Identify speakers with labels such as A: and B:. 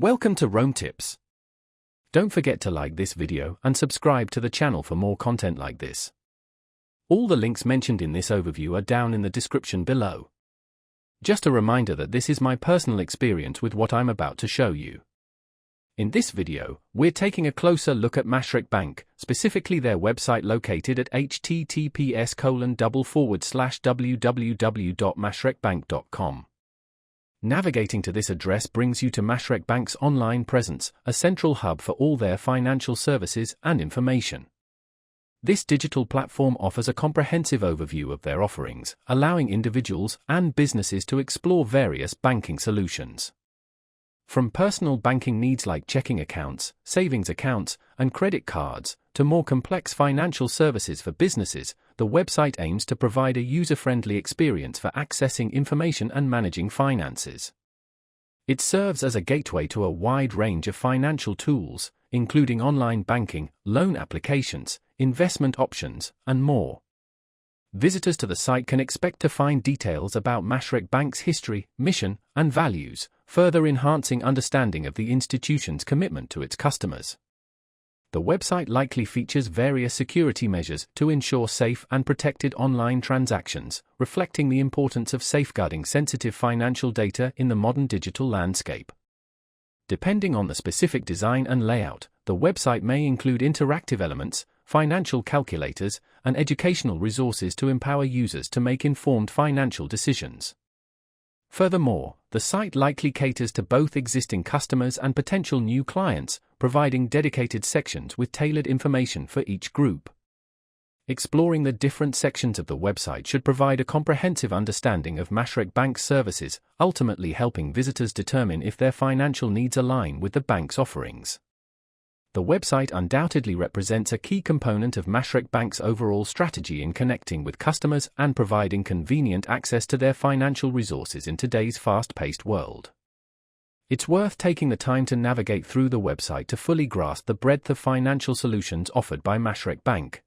A: Welcome to Rome Tips. Don't forget to like this video and subscribe to the channel for more content like this. All the links mentioned in this overview are down in the description below. Just a reminder that this is my personal experience with what I'm about to show you. In this video, we're taking a closer look at Mashreq Bank, specifically their website located at https://www.mashreqbank.com. Navigating to this address brings you to Mashreq Bank's online presence, a central hub for all their financial services and information. This digital platform offers a comprehensive overview of their offerings, allowing individuals and businesses to explore various banking solutions. From personal banking needs like checking accounts, savings accounts, and credit cards, to more complex financial services for businesses, the website aims to provide a user-friendly experience for accessing information and managing finances. It serves as a gateway to a wide range of financial tools, including online banking, loan applications, investment options, and more. Visitors to the site can expect to find details about Mashreq Bank's history, mission, and values, further enhancing understanding of the institution's commitment to its customers. The website likely features various security measures to ensure safe and protected online transactions, reflecting the importance of safeguarding sensitive financial data in the modern digital landscape. Depending on the specific design and layout, the website may include interactive elements, financial calculators, and educational resources to empower users to make informed financial decisions. Furthermore, the site likely caters to both existing customers and potential new clients, providing dedicated sections with tailored information for each group. Exploring the different sections of the website should provide a comprehensive understanding of Mashreq Bank's services, ultimately helping visitors determine if their financial needs align with the bank's offerings. The website undoubtedly represents a key component of Mashreq Bank's overall strategy in connecting with customers and providing convenient access to their financial resources in today's fast-paced world. It's worth taking the time to navigate through the website to fully grasp the breadth of financial solutions offered by Mashreq Bank.